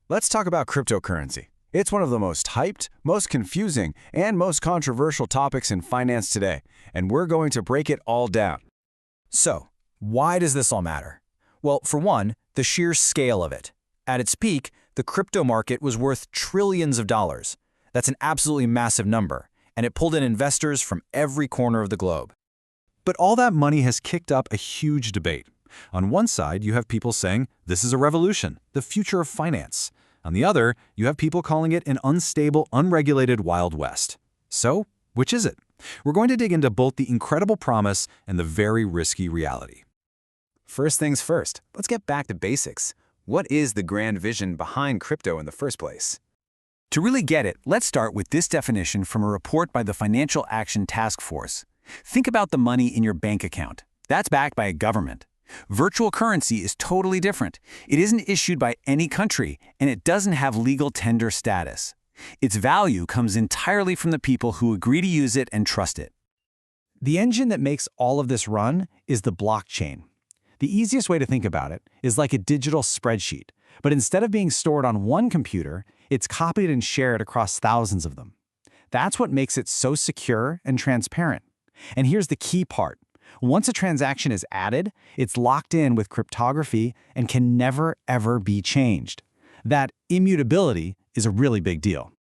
Let's talk about cryptocurrency. It's one of the most hyped, most confusing, and most controversial topics in finance today, and we're going to break it all down. So, why does this all matter? Well, for one, the sheer scale of it. At its peak, the crypto market was worth trillions of dollars. That's an absolutely massive number, and it pulled in investors from every corner of the globe. But all that money has kicked up a huge debate. On one side, you have people saying, this is a revolution, the future of finance. On the other, you have people calling it an unstable, unregulated Wild West. So, which is it? We're going to dig into both the incredible promise and the very risky reality. First things first, let's get back to basics. What is the grand vision behind crypto in the first place? To really get it, let's start with this definition from a report by the Financial Action Task Force. Think about the money in your bank account. That's backed by a government. Virtual currency is totally different. It isn't issued by any country, and it doesn't have legal tender status. Its value comes entirely from the people who agree to use it and trust it. The engine that makes all of this run is the blockchain. The easiest way to think about it is like a digital spreadsheet, but instead of being stored on one computer, it's copied and shared across thousands of them. That's what makes it so secure and transparent. And here's the key part. Once a transaction is added, it's locked in with cryptography and can never, ever be changed. That immutability is a really big deal.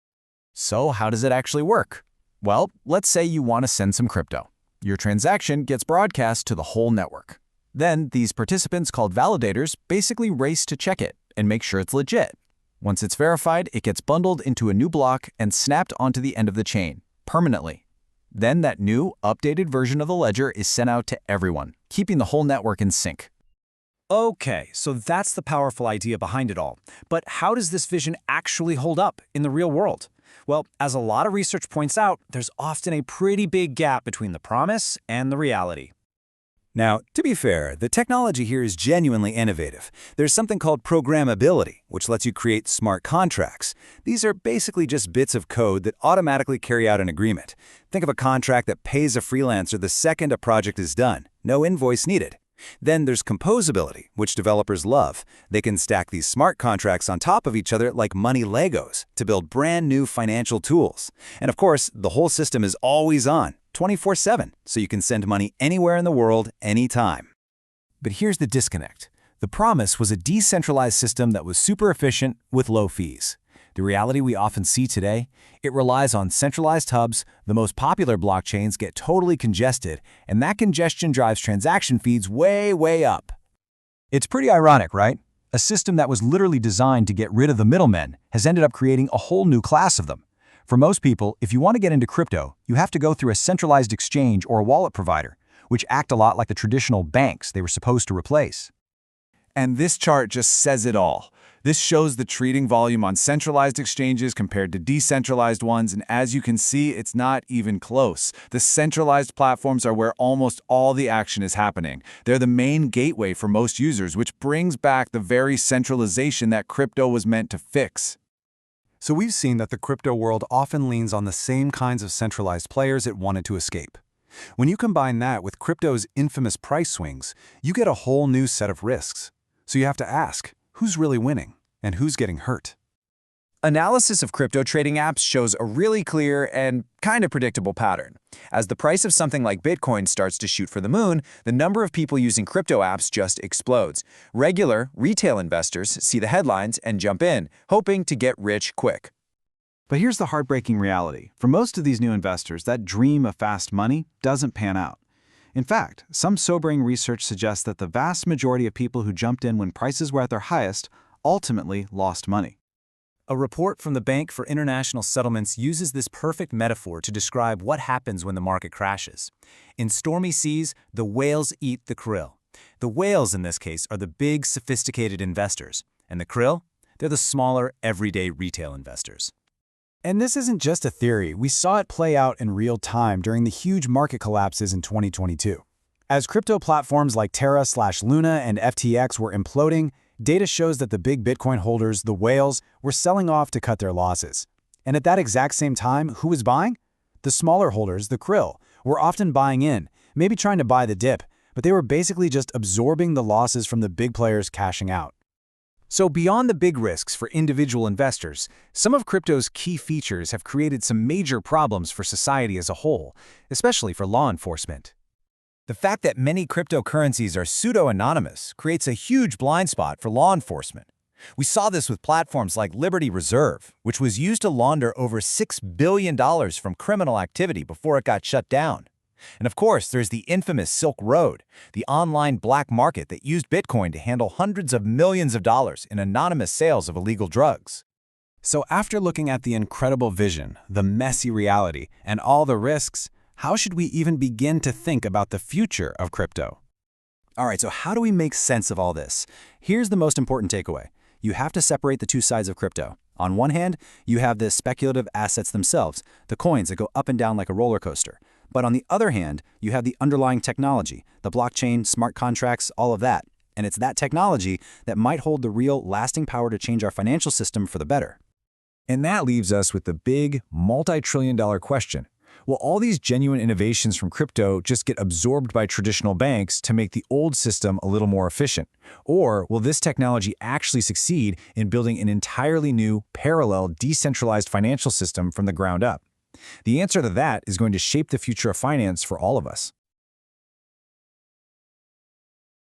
So how does it actually work? Well, let's say you want to send some crypto. Your transaction gets broadcast to the whole network. Then these participants called validators basically race to check it and make sure it's legit. Once it's verified, it gets bundled into a new block and snapped onto the end of the chain, permanently. Then that new, updated version of the ledger is sent out to everyone, keeping the whole network in sync. Okay, so that's the powerful idea behind it all. But how does this vision actually hold up in the real world? Well, as a lot of research points out, there's often a pretty big gap between the promise and the reality. Now, to be fair, the technology here is genuinely innovative. There's something called programmability, which lets you create smart contracts. These are basically just bits of code that automatically carry out an agreement. Think of a contract that pays a freelancer the second a project is done. No invoice needed. Then there's composability, which developers love. They can stack these smart contracts on top of each other like money Legos to build brand new financial tools. And of course, the whole system is always on, 24/7, so you can send money anywhere in the world, anytime. But here's the disconnect. The promise was a decentralized system that was super efficient with low fees. The reality we often see today, it relies on centralized hubs, the most popular blockchains get totally congested, and that congestion drives transaction fees way, way up. It's pretty ironic, right? A system that was literally designed to get rid of the middlemen has ended up creating a whole new class of them. For most people, if you want to get into crypto, you have to go through a centralized exchange or a wallet provider, which act a lot like the traditional banks they were supposed to replace. And this chart just says it all. This shows the trading volume on centralized exchanges compared to decentralized ones, and as you can see, it's not even close. The centralized platforms are where almost all the action is happening. They're the main gateway for most users, which brings back the very centralization that crypto was meant to fix. So we've seen that the crypto world often leans on the same kinds of centralized players it wanted to escape. When you combine that with crypto's infamous price swings, you get a whole new set of risks. So you have to ask, who's really winning and who's getting hurt? Analysis of crypto trading apps shows a really clear and kind of predictable pattern. As the price of something like Bitcoin starts to shoot for the moon, the number of people using crypto apps just explodes. Regular, retail investors see the headlines and jump in, hoping to get rich quick. But here's the heartbreaking reality. For most of these new investors, that dream of fast money doesn't pan out. In fact, some sobering research suggests that the vast majority of people who jumped in when prices were at their highest ultimately lost money. A report from the Bank for International Settlements uses this perfect metaphor to describe what happens when the market crashes. In stormy seas, the whales eat the krill. The whales in this case are the big, sophisticated investors, and the krill, they're the smaller, everyday retail investors. And this isn't just a theory. We saw it play out in real time during the huge market collapses in 2022. As crypto platforms like Terra/Luna and FTX were imploding, data shows that the big Bitcoin holders, the whales, were selling off to cut their losses. And at that exact same time, who was buying? The smaller holders, the krill, were often buying in, maybe trying to buy the dip, but they were basically just absorbing the losses from the big players cashing out. So beyond the big risks for individual investors, some of crypto's key features have created some major problems for society as a whole, especially for law enforcement. The fact that many cryptocurrencies are pseudo-anonymous creates a huge blind spot for law enforcement. We saw this with platforms like Liberty Reserve, which was used to launder over $6 billion from criminal activity before it got shut down. And of course, there's the infamous Silk Road, the online black market that used Bitcoin to handle hundreds of millions of dollars in anonymous sales of illegal drugs. So after looking at the incredible vision, the messy reality, and all the risks, how should we even begin to think about the future of crypto? All right, so how do we make sense of all this? Here's the most important takeaway. You have to separate the two sides of crypto. On one hand, you have the speculative assets themselves, the coins that go up and down like a roller coaster. But on the other hand, you have the underlying technology, the blockchain, smart contracts, all of that. And it's that technology that might hold the real, lasting power to change our financial system for the better. And that leaves us with the big, multi-trillion-dollar question. Will all these genuine innovations from crypto just get absorbed by traditional banks to make the old system a little more efficient? Or will this technology actually succeed in building an entirely new, parallel, decentralized financial system from the ground up? The answer to that is going to shape the future of finance for all of us.